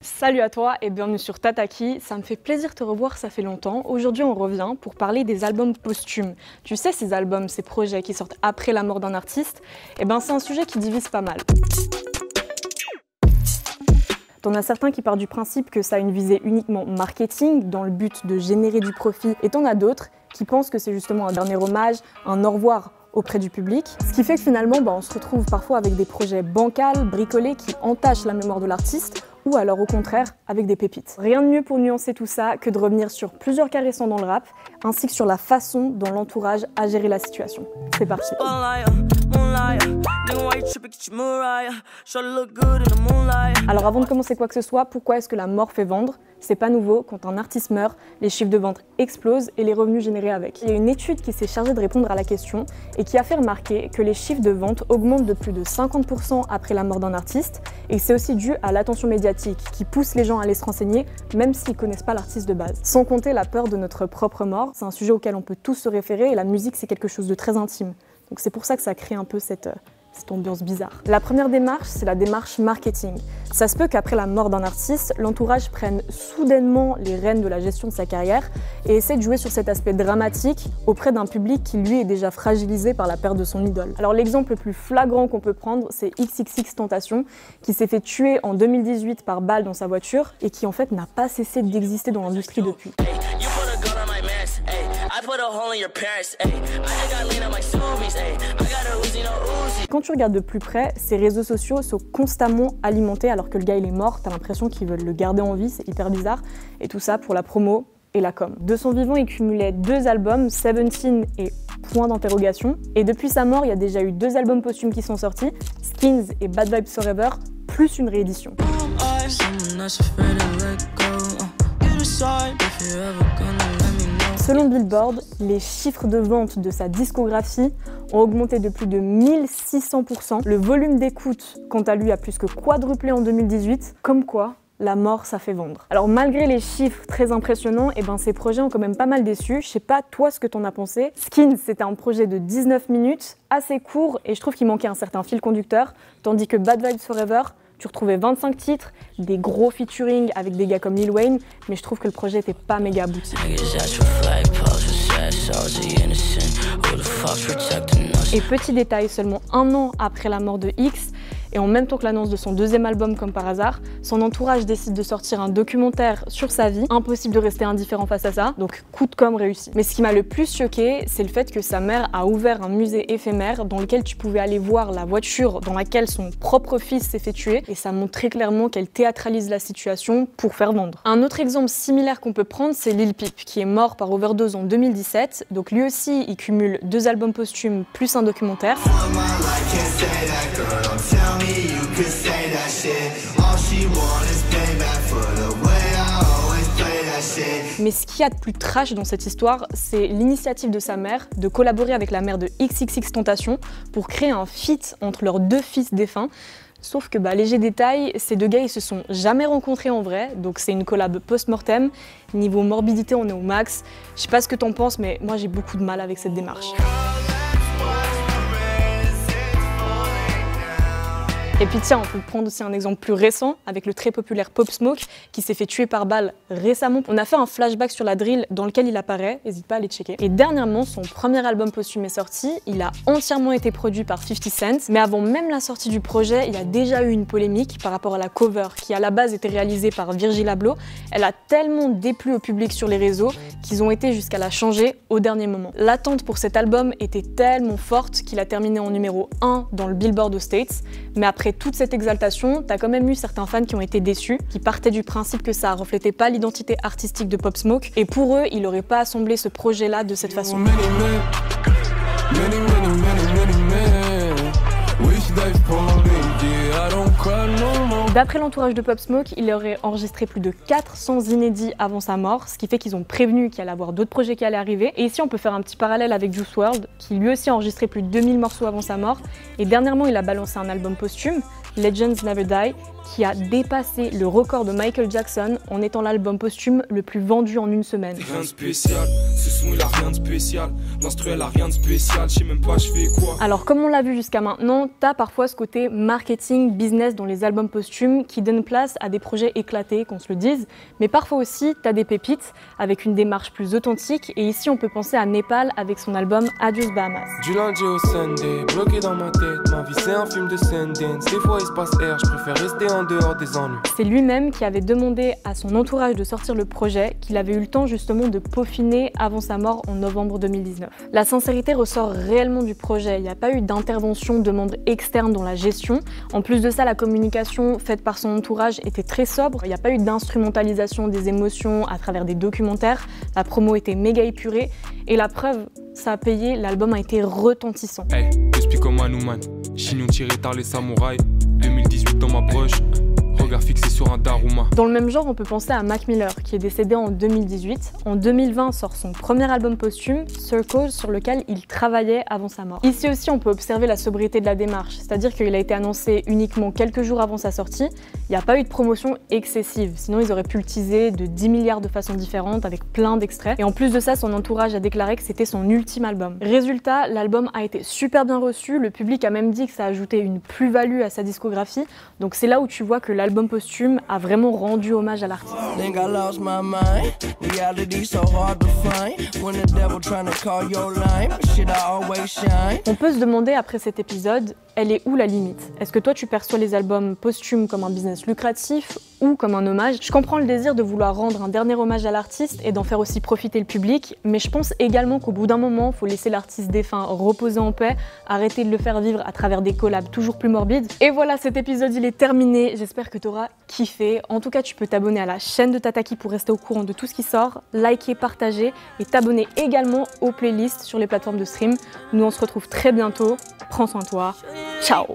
Salut à toi et bienvenue sur Tataki, ça me fait plaisir de te revoir, ça fait longtemps. Aujourd'hui on revient pour parler des albums posthumes. Tu sais, ces albums, ces projets qui sortent après la mort d'un artiste, c'est un sujet qui divise pas mal. T'en as certains qui partent du principe que ça a une visée uniquement marketing, dans le but de générer du profit, et t'en as d'autres qui pensent que c'est justement un dernier hommage, un au revoir auprès du public. Ce qui fait que finalement, on se retrouve parfois avec des projets bancals, bricolés, qui entachent la mémoire de l'artiste, ou alors au contraire avec des pépites. Rien de mieux pour nuancer tout ça que de revenir sur plusieurs cas récents dans le rap, ainsi que sur la façon dont l'entourage a géré la situation. C'est parti. Alors avant de commencer quoi que ce soit, pourquoi est-ce que la mort fait vendre? C'est pas nouveau, quand un artiste meurt, les chiffres de vente explosent et les revenus générés avec. Il y a une étude qui s'est chargée de répondre à la question et qui a fait remarquer que les chiffres de vente augmentent de plus de 50% après la mort d'un artiste, et c'est aussi dû à l'attention médiatique qui pousse les gens à aller se renseigner même s'ils connaissent pas l'artiste de base. Sans compter la peur de notre propre mort, c'est un sujet auquel on peut tous se référer et la musique c'est quelque chose de très intime. Donc c'est pour ça que ça crée un peu cette ambiance bizarre. La première démarche, c'est la démarche marketing. Ça se peut qu'après la mort d'un artiste, l'entourage prenne soudainement les rênes de la gestion de sa carrière et essaie de jouer sur cet aspect dramatique auprès d'un public qui lui est déjà fragilisé par la perte de son idole. Alors l'exemple le plus flagrant qu'on peut prendre, c'est XXXTentacion, qui s'est fait tuer en 2018 par balle dans sa voiture et qui en fait n'a pas cessé d'exister dans l'industrie depuis. Quand tu regardes de plus près, ces réseaux sociaux sont constamment alimentés alors que le gars il est mort, t'as l'impression qu'ils veulent le garder en vie, c'est hyper bizarre. Et tout ça pour la promo et la com. De son vivant, il cumulait 2 albums, 17 et point d'interrogation. Et depuis sa mort, il y a déjà eu 2 albums posthumes qui sont sortis, Skins et Bad Vibes Forever, plus une réédition. Selon Billboard, les chiffres de vente de sa discographie ont augmenté de plus de 1600%. Le volume d'écoute, quant à lui, a plus que quadruplé en 2018. Comme quoi, la mort, ça fait vendre. Alors malgré les chiffres très impressionnants, ces projets ont quand même pas mal déçu. Je sais pas toi ce que t'en as pensé. Skins, c'était un projet de 19 minutes, assez court, et je trouve qu'il manquait un certain fil conducteur, tandis que Bad Vibes Forever, tu retrouvais 25 titres, des gros featuring avec des gars comme Lil Wayne, mais je trouve que le projet était pas méga abouti. Et petit détail, seulement 1 an après la mort de X, et en même temps que l'annonce de son 2e album comme par hasard, son entourage décide de sortir un documentaire sur sa vie. Impossible de rester indifférent face à ça, donc coup de com' réussi. Mais ce qui m'a le plus choqué, c'est le fait que sa mère a ouvert un musée éphémère dans lequel tu pouvais aller voir la voiture dans laquelle son propre fils s'est fait tuer, et ça montre très clairement qu'elle théâtralise la situation pour faire vendre. Un autre exemple similaire qu'on peut prendre, c'est Lil Peep, qui est mort par overdose en 2017, donc lui aussi il cumule 2 albums posthumes plus un documentaire. Mais ce qu'il y a de plus trash dans cette histoire, c'est l'initiative de sa mère de collaborer avec la mère de XXXTentacion pour créer un feat entre leurs 2 fils défunts. Sauf que, léger détail, ces 2 gars ils se sont jamais rencontrés en vrai, donc c'est une collab post-mortem. Niveau morbidité, on est au max. Je sais pas ce que t'en penses, mais moi j'ai beaucoup de mal avec cette démarche. Et puis tiens, on peut prendre aussi un exemple plus récent avec le très populaire Pop Smoke qui s'est fait tuer par balle récemment. On a fait un flashback sur la drill dans lequel il apparaît, n'hésite pas à aller checker. Et dernièrement, son premier album posthume est sorti, il a entièrement été produit par 50 Cent, mais avant même la sortie du projet, il y a déjà eu une polémique par rapport à la cover qui à la base était réalisée par Virgil Abloh. Elle a tellement déplu au public sur les réseaux qu'ils ont été jusqu'à la changer au dernier moment. L'attente pour cet album était tellement forte qu'il a terminé en numéro 1 dans le Billboard aux States, mais après toute cette exaltation, t'as quand même eu certains fans qui ont été déçus, qui partaient du principe que ça reflétait pas l'identité artistique de Pop Smoke, et pour eux, il n'aurait pas assemblé ce projet-là de cette façon. D'après l'entourage de Pop Smoke, il aurait enregistré plus de 400 inédits avant sa mort, ce qui fait qu'ils ont prévenu qu'il allait avoir d'autres projets qui allaient arriver. Et ici, on peut faire un petit parallèle avec Juice WRLD, qui lui aussi a enregistré plus de 2000 morceaux avant sa mort. Et dernièrement, il a balancé un album posthume, Legends Never Die, qui a dépassé le record de Michael Jackson en étant l'album posthume le plus vendu en une semaine. Rien de spécial, ce son il a rien de spécial, l'instru elle a rien de spécial, je sais même pas je fais quoi. Alors comme on l'a vu jusqu'à maintenant, t'as parfois ce côté marketing, business dans les albums posthumes qui donne place à des projets éclatés, qu'on se le dise, mais parfois aussi t'as des pépites avec une démarche plus authentique, et ici on peut penser à Népal avec son album Adios Bahamas. Du lundi au Sunday, bloqué dans ma tête, ma vie c'est un film de Sundance, des fois il se passe air, je préfère rester en dehors des ennuis. C'est lui-même qui avait demandé à son entourage de sortir le projet, qu'il avait eu le temps justement de peaufiner avant sa mort en novembre 2019. La sincérité ressort réellement du projet, il n'y a pas eu d'intervention de membres externes dans la gestion. En plus de ça, la communication faite par son entourage était très sobre, il n'y a pas eu d'instrumentalisation des émotions à travers des documentaires, la promo était méga épurée, et la preuve, ça a payé, l'album a été retentissant. Hey, je suis comme Hanuman, chignon tiré par les samouraïs, 2018 dans ma broche. Regard fixé sur un Daruma. Dans le même genre, on peut penser à Mac Miller, qui est décédé en 2018. En 2020 sort son premier album posthume, Circles, sur lequel il travaillait avant sa mort. Ici aussi, on peut observer la sobriété de la démarche, c'est-à-dire qu'il a été annoncé uniquement quelques jours avant sa sortie. Il n'y a pas eu de promotion excessive, sinon ils auraient pu le teaser de 10 milliards de façons différentes avec plein d'extraits. Et en plus de ça, son entourage a déclaré que c'était son ultime album. Résultat, l'album a été super bien reçu, le public a même dit que ça ajoutait une plus-value à sa discographie, donc c'est là où tu vois que l'album posthume a vraiment rendu hommage à l'artiste. On peut se demander après cet épisode, elle est où la limite? Est-ce que toi tu perçois les albums posthumes comme un business lucratif ou comme un hommage? Je comprends le désir de vouloir rendre un dernier hommage à l'artiste et d'en faire aussi profiter le public, mais je pense également qu'au bout d'un moment, il faut laisser l'artiste défunt reposer en paix, arrêter de le faire vivre à travers des collabs toujours plus morbides. Et voilà, cet épisode il est terminé, j'espère que tu auras kiffé. En tout cas, tu peux t'abonner à la chaîne de Tataki pour rester au courant de tout ce qui sort, liker, partager et t'abonner également aux playlists sur les plateformes de stream. Nous on se retrouve très bientôt, prends soin de toi, ciao!